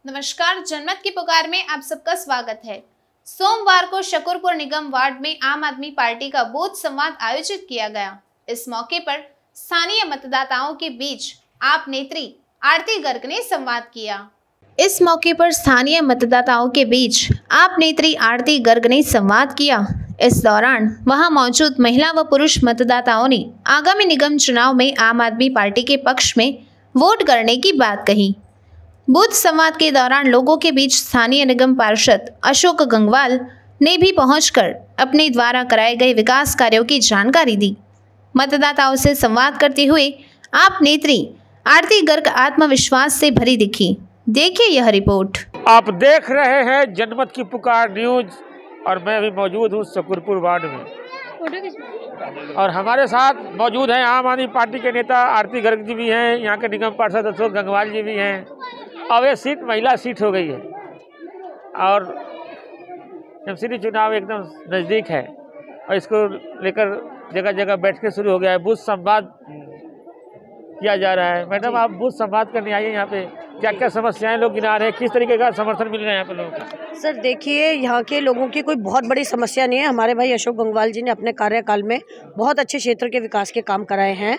नमस्कार, जनमत की पुकार में आप सबका स्वागत है। सोमवार को शकरपुर निगम वार्ड में आम आदमी पार्टी का बूथ संवाद आयोजित किया गया। इस मौके पर स्थानीय मतदाताओं के बीच आप नेत्री आरती गर्ग ने संवाद किया। इस मौके पर स्थानीय मतदाताओं के बीच आप नेत्री आरती गर्ग ने संवाद किया। इस दौरान वहां मौजूद महिला व पुरुष मतदाताओं ने आगामी निगम चुनाव में आम आदमी पार्टी के पक्ष में वोट करने की बात कही। बूथ संवाद के दौरान लोगों के बीच स्थानीय निगम पार्षद अशोक गंगवाल ने भी पहुंचकर अपने द्वारा कराए गए विकास कार्यों की जानकारी दी। मतदाताओं से संवाद करते हुए आप नेत्री आरती गर्ग आत्मविश्वास से भरी दिखी। देखिए यह रिपोर्ट। आप देख रहे हैं जनमत की पुकार न्यूज और मैं भी मौजूद हूँ शकरपुर वार्ड में और हमारे साथ मौजूद हैं आम आदमी पार्टी के नेता आरती गर्ग जी भी हैं, यहाँ के निगम पार्षद अशोक गंगवाल जी भी हैं। अब ये सीट महिला सीट हो गई है और एमसीडी चुनाव एकदम नज़दीक है और इसको लेकर जगह जगह बैठकें शुरू हो गया है। बूथ संवाद किया जा रहा है। मैडम, आप बूथ संवाद करने आइए, यहाँ पे क्या क्या समस्याएं लोग गिना रहे हैं, किस तरीके का समर्थन मिल रहा है यहाँ पे लोगों का? सर देखिए, यहाँ के लोगों की कोई बहुत बड़ी समस्या नहीं है। हमारे भाई अशोक गंगवाल जी ने अपने कार्यकाल में बहुत अच्छे क्षेत्र के विकास के काम कराए हैं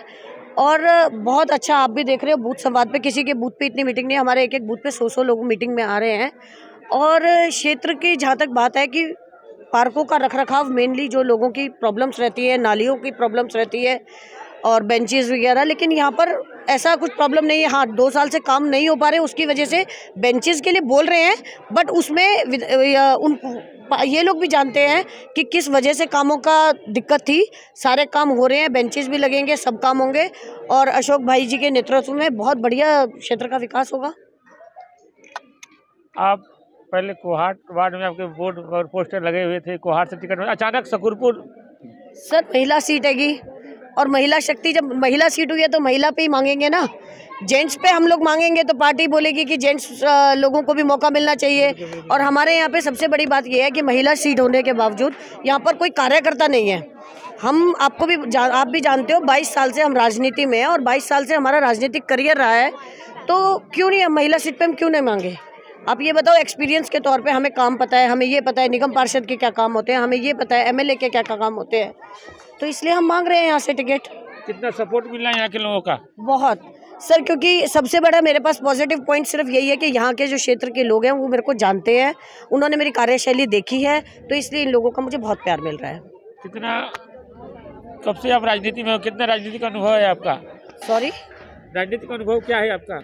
और बहुत अच्छा आप भी देख रहे हो बूथ संवाद पे किसी के बूथ पे इतनी मीटिंग नहीं, हमारे एक एक बूथ पे 100 लोग मीटिंग में आ रहे हैं। और क्षेत्र की जहाँ तक बात है कि पार्कों का रखरखाव मेनली जो लोगों की प्रॉब्लम्स रहती है, नालियों की प्रॉब्लम्स रहती है और बेंचेस वगैरह, लेकिन यहाँ पर ऐसा कुछ प्रॉब्लम नहीं है। हाँ, 2 साल से काम नहीं हो पा रहे, उसकी वजह से बेंचेस के लिए बोल रहे हैं, बट उसमें ये लोग भी जानते हैं कि किस वजह से कामों का दिक्कत थी। सारे काम हो रहे हैं, बेंचेस भी लगेंगे, सब काम होंगे और अशोक भाई जी के नेतृत्व में बहुत बढ़िया क्षेत्र का विकास होगा। आप पहले कोहाट वार्ड में आपके बोर्ड और पोस्टर लगे हुए थे, कोहाट से टिकट में अचानक शकरपुर। सर महिला सीट हैगी और महिला शक्ति, जब महिला सीट हुई है तो महिला पे ही मांगेंगे ना। जेंट्स पे हम लोग मांगेंगे तो पार्टी बोलेगी कि जेंट्स लोगों को भी मौका मिलना चाहिए। और हमारे यहाँ पे सबसे बड़ी बात यह है कि महिला सीट होने के बावजूद यहाँ पर कोई कार्यकर्ता नहीं है। हम आप भी जानते हो 22 साल से हम राजनीति में हैं और 22 साल से हमारा राजनीतिक करियर रहा है, तो क्यों नहीं हम महिला सीट पे हम क्यों नहीं मांगे? आप ये बताओ, एक्सपीरियंस के तौर पे हमें काम पता है, हमें ये पता है निगम पार्षद के क्या काम होते हैं, हमें ये पता है एमएलए के क्या काम होते हैं, तो इसलिए हम मांग रहे हैं यहाँ से टिकट। कितना सपोर्ट मिल रहा है यहाँ के लोगों का? बहुत सर, क्योंकि सबसे बड़ा मेरे पास पॉजिटिव पॉइंट सिर्फ यही है कि यहाँ के जो क्षेत्र के लोग हैं वो मेरे को जानते हैं, उन्होंने मेरी कार्यशैली देखी है, तो इसलिए इन लोगों का मुझे बहुत प्यार मिल रहा है। कितना, कब से आप राजनीति में हो, कितना राजनीतिक अनुभव है आपका? सॉरी, राजनीतिक अनुभव क्या है आपका?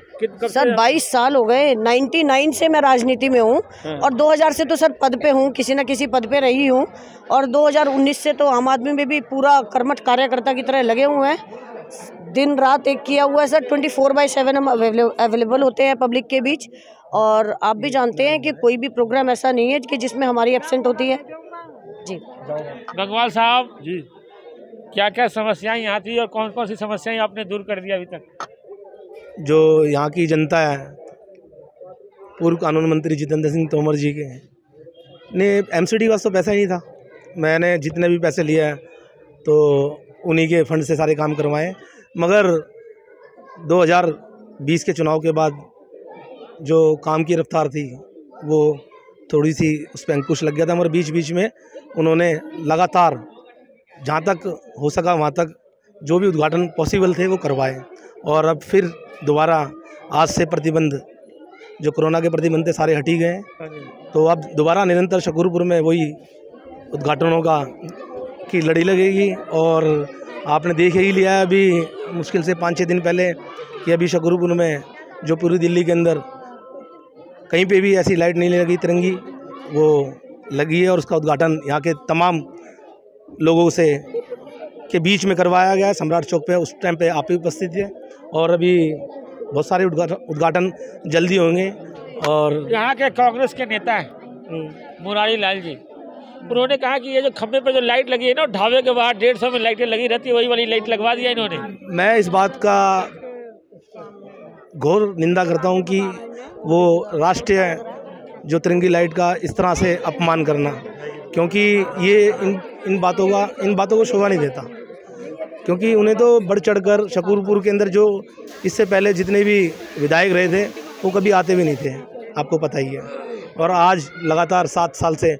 सर 22 साल हो गए, 99 से मैं राजनीति में हूँ और 2000 से तो सर पद पे हूँ, किसी न किसी पद पे रही हूँ और 2019 से तो आम आदमी में भी पूरा कर्मठ कार्यकर्ता की तरह लगे हुए हैं। दिन रात एक किया हुआ है सर, 24/7 हम अवेलेबल होते हैं पब्लिक के बीच। और आप भी जानते हैं कि कोई भी प्रोग्राम ऐसा नहीं है कि जिसमें हमारी एब्सेंट होती है। जी गंगवाल साहब जी, क्या क्या समस्याएं यहाँ थी और कौन कौन सी समस्याएं आपने दूर कर दिया अभी तक? जो यहाँ की जनता है, पूर्व कानून मंत्री जितेंद्र सिंह तोमर जी के ने एमसीडी का तो पैसा ही नहीं था। मैंने जितने भी पैसे लिए हैं तो उन्हीं के फंड से सारे काम करवाए, मगर 2020 के चुनाव के बाद जो काम की रफ्तार थी वो थोड़ी सी उस पर अंकुश लग गया था, मगर बीच बीच में उन्होंने लगातार जहाँ तक हो सका वहाँ तक जो भी उद्घाटन पॉसिबल थे वो करवाए। और अब फिर दोबारा आज से प्रतिबंध, जो कोरोना के प्रतिबंध थे, सारे हटी गए, तो अब दोबारा निरंतर शकरपुर में वही उद्घाटनों की लड़ी लगेगी। और आपने देख ही लिया है अभी मुश्किल से 5-6 दिन पहले कि अभी शकरपुर में जो पूरी दिल्ली के अंदर कहीं पे भी ऐसी लाइट नहीं लगी तिरंगी, वो लगी है और उसका उद्घाटन यहाँ के तमाम लोगों से के बीच में करवाया गया है सम्राट चौक पे। उस टाइम पे आप ही उपस्थित थे और अभी बहुत सारे उद्घाटन जल्दी होंगे। और यहाँ के कांग्रेस के नेता हैं मुरारी लाल जी, उन्होंने कहा कि ये जो खंभे पे जो लाइट लगी है ना, ढाबे के बाहर 150 में लाइटें लगी रहती है, वही वाली लाइट लगवा दिया इन्होंने। मैं इस बात का घोर निंदा करता हूँ कि वो राष्ट्रीय जो तिरंगी लाइट का इस तरह से अपमान करना, क्योंकि ये इन बातों को शोभा नहीं देता। क्योंकि उन्हें तो बढ़ चढ़कर शकरपुर के अंदर जो इससे पहले जितने भी विधायक रहे थे वो कभी आते भी नहीं थे। आपको पता ही है। और आज लगातार 7 साल से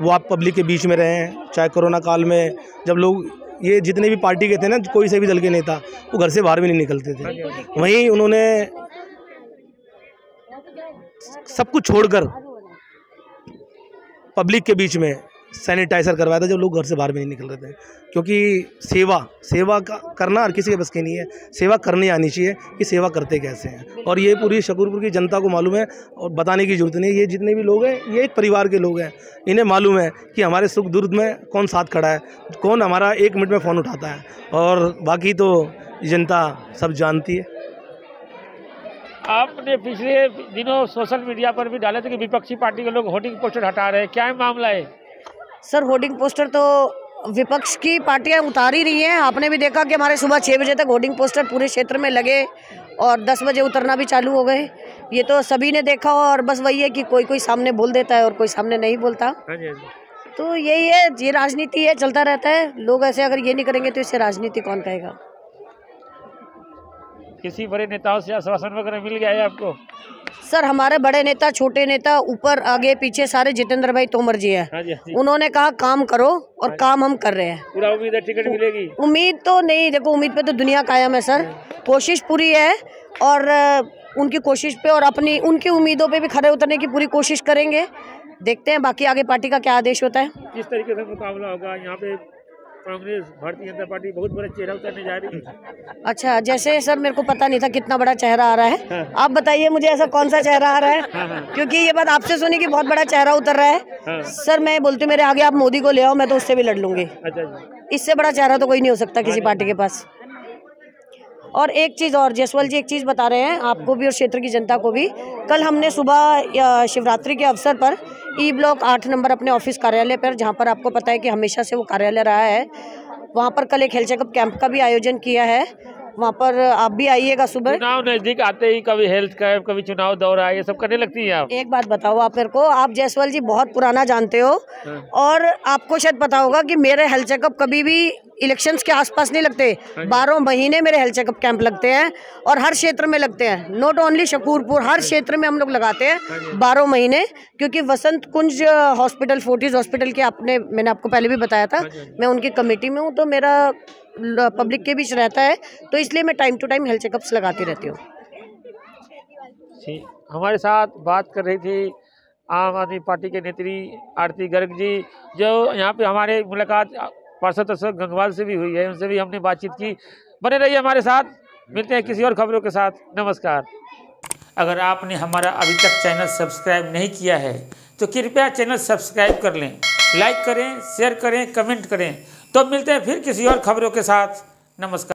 वो आप पब्लिक के बीच में रहे हैं, चाहे कोरोना काल में जब लोग ये जितने भी पार्टी के थे ना, कोई से भी दल के नेता वो घर से बाहर भी नहीं निकलते थे, वहीं उन्होंने सब कुछ छोड़कर पब्लिक के बीच में सैनिटाइजर करवाया था जब लोग घर से बाहर भी नहीं निकल रहे थे। क्योंकि सेवा करना हर किसी के बस की नहीं है, सेवा करनी आनी चाहिए कि सेवा करते कैसे हैं। और ये पूरी शकरपुर की जनता को मालूम है और बताने की जरूरत नहीं है। ये जितने भी लोग हैं ये एक परिवार के लोग हैं, इन्हें मालूम है कि हमारे सुख दुर्द में कौन साथ खड़ा है, कौन हमारा 1 मिनट में फ़ोन उठाता है, और बाकी तो जनता सब जानती है। आपने पिछले दिनों सोशल मीडिया पर भी डाले थे कि विपक्षी पार्टी के लोग होर्डिंग पोस्टर हटा रहे हैं, क्या है मामला है? सर होर्डिंग पोस्टर तो विपक्ष की पार्टियां उतार ही रही हैं। आपने भी देखा कि हमारे सुबह 6 बजे तक होर्डिंग पोस्टर पूरे क्षेत्र में लगे और 10 बजे उतरना भी चालू हो गए। ये तो सभी ने देखा, और बस वही है कि कोई सामने बोल देता है और कोई सामने नहीं बोलता। तो यही है, ये राजनीति है, चलता रहता है। लोग ऐसे अगर ये नहीं करेंगे तो इससे राजनीति कौन कहेगा। किसी बड़े नेताओं से आश्वासन वगैरह मिल गया है आपको? सर हमारे बड़े नेता, छोटे नेता, ऊपर आगे पीछे सारे जितेंद्र भाई तोमर जी है। उन्होंने कहा काम करो, और काम हम कर रहे हैं। पूरा उम्मीद है टिकट मिलेगी? उम्मीद तो नहीं, देखो उम्मीद पे तो दुनिया कायम है सर। कोशिश पूरी है, और उनकी कोशिश पे और अपनी उनकी उम्मीदों पे भी खड़े उतरने की पूरी कोशिश करेंगे। देखते हैं बाकी आगे पार्टी का क्या आदेश होता है। किस तरीके से मुकाबला होगा? यहाँ पे कांग्रेस, भारतीय जनता पार्टी बहुत बड़ा चेहरा उतरने जा रही है। अच्छा, जैसे सर मेरे को पता नहीं था कितना बड़ा चेहरा आ रहा है। हाँ। आप बताइए मुझे ऐसा कौन सा चेहरा आ रहा है? हाँ। क्योंकि ये बात आपसे सुनी कि बहुत बड़ा चेहरा उतर रहा है। हाँ। सर मैं बोलती हूँ मेरे आगे आप मोदी को ले आओ, मैं तो उससे भी लड़ लूंगी। अच्छा जी। इससे बड़ा चेहरा तो कोई नहीं हो सकता किसी पार्टी के पास। और एक चीज़ और, जयसवाल जी एक चीज़ बता रहे हैं आपको भी और क्षेत्र की जनता को भी। कल हमने सुबह शिवरात्रि के अवसर पर ई ब्लॉक 8 नंबर अपने ऑफिस कार्यालय पर, जहां पर आपको पता है कि हमेशा से वो कार्यालय रहा है, वहां पर कल एक हेल्थ चेकअप कैंप का भी आयोजन किया है। वहां पर आप भी आइएगा सुबह। चुनाव नजदीक आते ही कभी हेल्थ कैंप, कभी चुनाव दौरा, ये सब करने लगती हैं आप? एक बात बताओ आप मेरे को, आप जायसवाल जी बहुत पुराना जानते हो, और आपको शायद पता होगा कि मेरे हेल्थ चेकअप कभी भी इलेक्शंस के आसपास नहीं लगते। 12 महीने मेरे हेल्थ चेकअप कैंप लगते हैं, और हर क्षेत्र में लगते हैं, नॉट ओनली शकूरपुर, हर क्षेत्र में हम लोग लगाते हैं 12 महीने। क्योंकि वसंत कुंज हॉस्पिटल, फोर्टिस हॉस्पिटल के मैंने आपको पहले भी बताया था, मैं उनकी कमेटी में हूँ, तो मेरा पब्लिक के बीच रहता है, तो इसलिए मैं time to time health checkups लगाती रहती हूँ। हमारे साथ बात कर रही थी आम आदमी पार्टी के नेत्री आरती गर्ग जी, जो यहाँ पे हमारे मुलाकात पार्षद अशोक गंगवाल से भी हुई है, उनसे भी हमने बातचीत की। बने रहिए हमारे साथ, मिलते हैं किसी और खबरों के साथ। नमस्कार। अगर आपने हमारा अभी तक चैनल सब्सक्राइब नहीं किया है तो कृपया चैनल सब्सक्राइब कर लें, लाइक करें, शेयर करें, कमेंट करें। तो मिलते हैं फिर किसी और खबरों के साथ। नमस्कार।